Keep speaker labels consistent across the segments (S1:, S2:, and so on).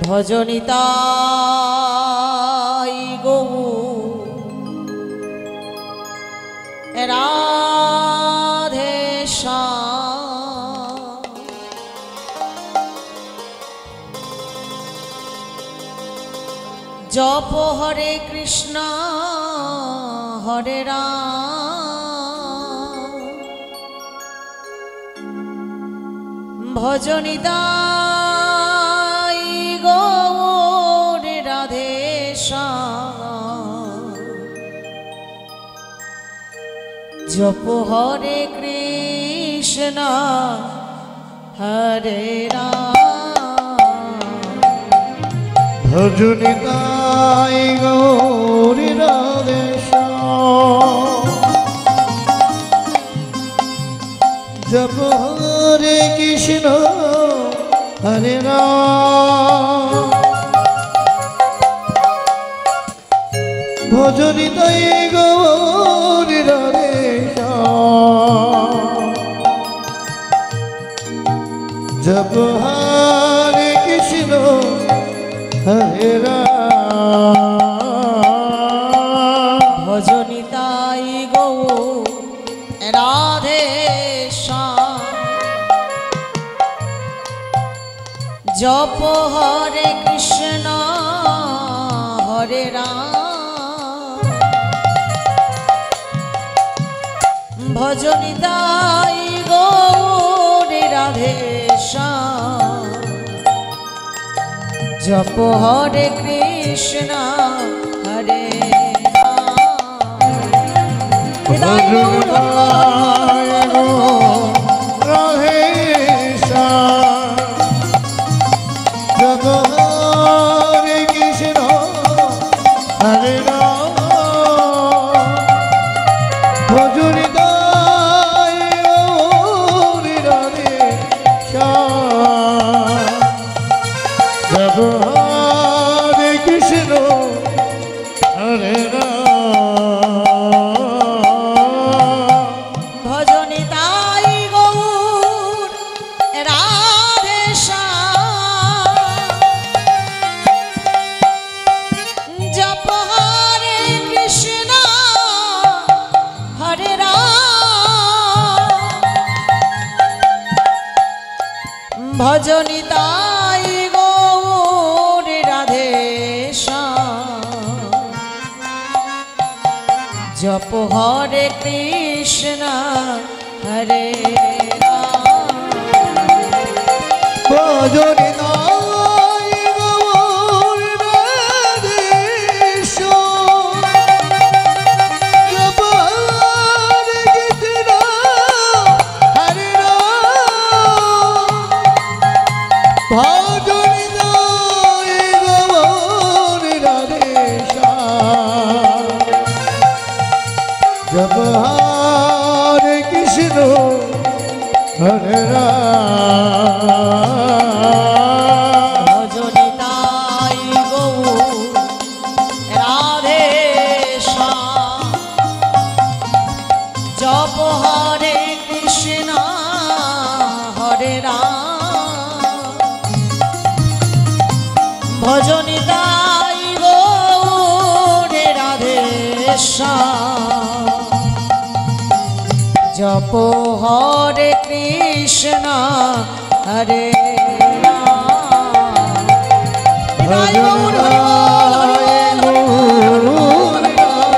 S1: ভজনিতাই গৌর রাধে শ্যাম। জপ হরে কৃষ্ণ হরে রাম ভজনিতাই গৌর রাধে শ্যাম। জপ হরে কৃষ্ণ হরে রাম
S2: ভজনিতাই গৌর রাধে শ্যাম। জপ হরে কৃষ্ণ হরে রাম ভজনিতাই গৌর রাধে শ্যাম। জপ হরে কৃষ্ণ হরে রাম
S1: ভজনিতাই গৌর রাধে শ্যাম। জপ হরে কৃষ্ণ হরে রাম ভজনিতাই গৌর রাধে শ্যাম। জপ হরে কৃষ্ণ হরে
S2: ভজনিতাই গৌর রাধে শ্যাম। জপ হরে কৃষ্ণ হরে রাম ভজনিতাই গৌর রাধে শ্যাম। জপ হরে কৃষ্ণ হরে রাম
S1: ভজনিতাই গৌর রাধে শ্যাম। জপ হরে কৃষ্ণ হরে রাম ভজনিতাই গৌর রাধে শ্যাম। জপ হরে কৃষ্ণ হরে রাম
S2: ভজনিতাই গৌর রাধে শ্যাম। জপ হরে কৃষ্ণ হরে রাম ভজনিতাই গৌর রাধে শ্যাম। জপ হরে কৃষ্ণ হরে রাম
S1: ভজনিতাই গৌর রাধে শ্যাম। জপ হরে কৃষ্ণ হরে রাম ভজনিতাই গৌর রাধে শ্যাম। জপ হরে কৃষ্ণ হরে রাম। হৃদয় গৌর হরি বল, হরি বল,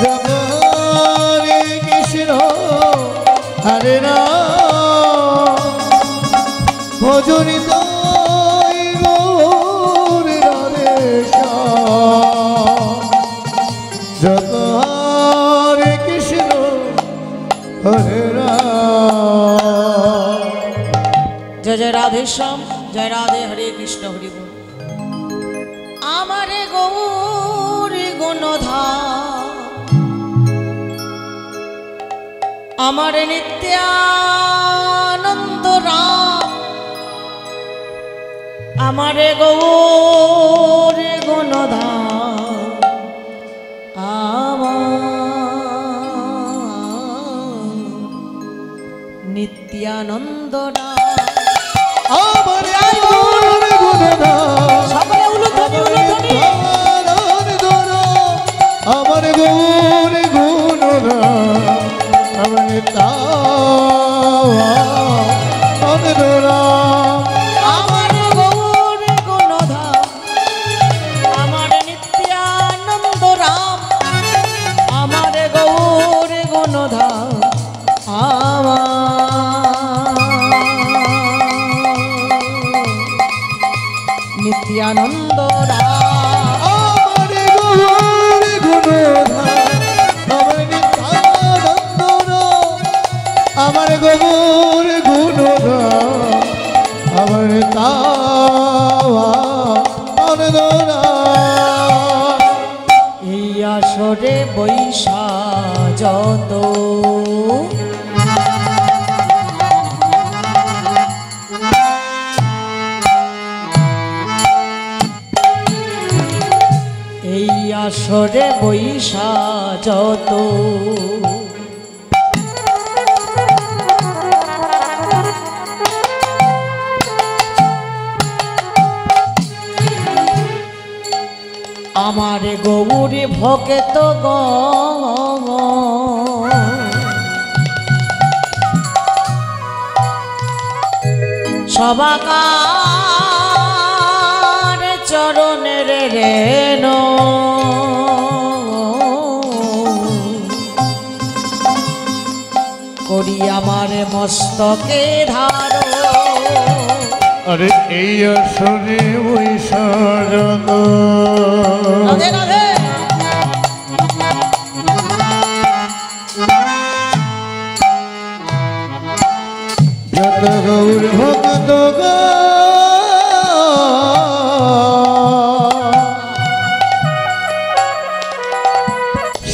S2: জপ হরে কৃষ্ণ হরে রাম ভজনিতাই গৌর রাধে শ্যাম। জপ হরে কৃষ্ণ হরে রাম।
S1: জয় জয় রাধে শ্যাম, জয় রাধে, হরে কৃষ্ণ হরি বল। আমারে গৌর গুণধাম আমার নিত্যানন্দ রাম। আমারে গৌর গুণধাম আমার নিত্যানন্দ নাম সকলে উলুধ্বনি উলুধ্বনি
S2: আমার গৌর গুণরাম আমার তারাম
S1: আমার গৌর গুণধাম আমার নিত্যানন্দ রাম আমার গৌর গুণধাম আমার নিত্যানন্দ রাম
S2: আমার গৌর গুণরাম আমার নিত্যানন্দ রাম আমার গৌর গুণরাম আমার তারাম
S1: এই আসরে বৈশা যত এই আসরে বৈশা যত আমার গৌরী ভকেত সবাকার চরণের রেণ করি আমার মস্তকে ধারো
S2: আরে এই আসরে ওই সারদ
S1: রাধে রাধে
S2: যত গৌর ভক্ত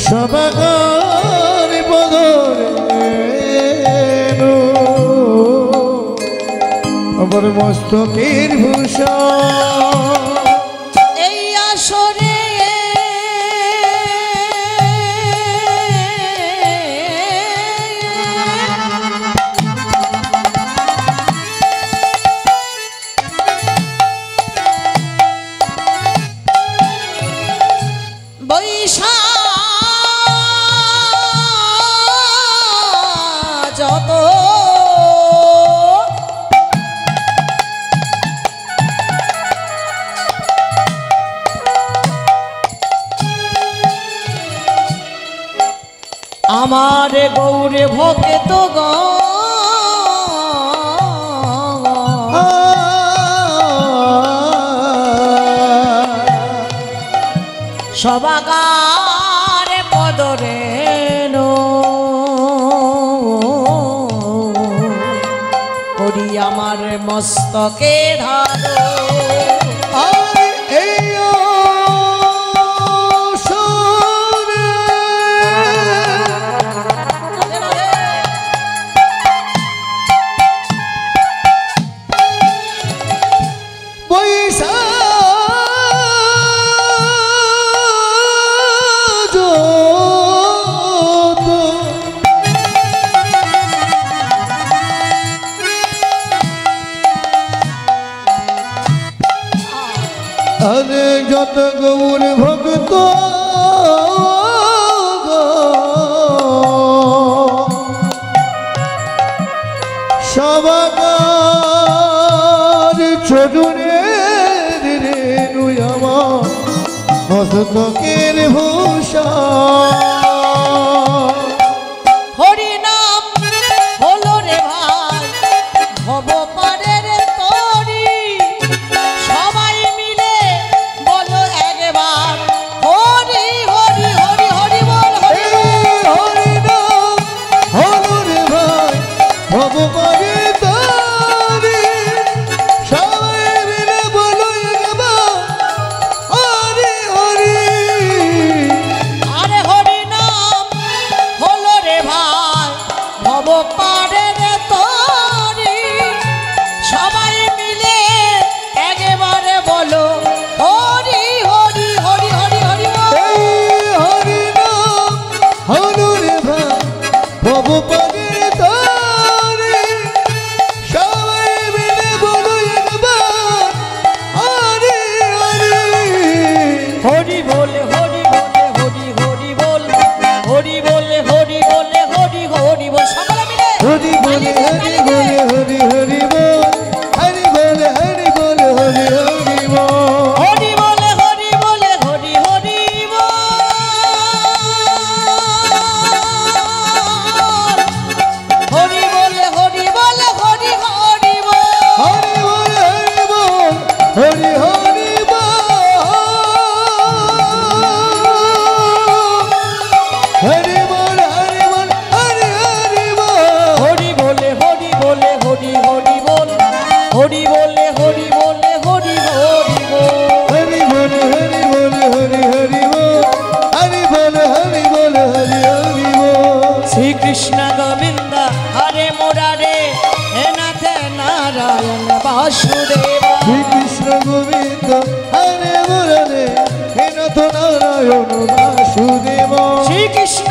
S2: সবাকার বদরে আমার মস্তকের ভূষণ
S1: এই আসরে বৈশা যত আমার গৌরে ভকেত সবাকার পদরে করি আমার মস্তকে ধারো
S2: এই আসরে বৈশা আরে যত গৌর ভক্ত সবাকার চরণের রেণু আমার মস্তকের ভূষণ
S1: হরি নাম হলো রে ভাই ভব পারের তরি সবাই মিলে বলো একবার হরি হরি হরি হরি বল হরি
S2: হরি নাম হলো রে ভাই ভগবানে তারি সবাই মিলে বলো একবার হরি হরি
S1: নারায়ণ বাসুদেব
S2: শ্রীকৃষ্ণ গোবিন্দ হরে মুরলী হে নাথ নারায়ণ বাসুদেব
S1: শ্রীকৃষ্ণ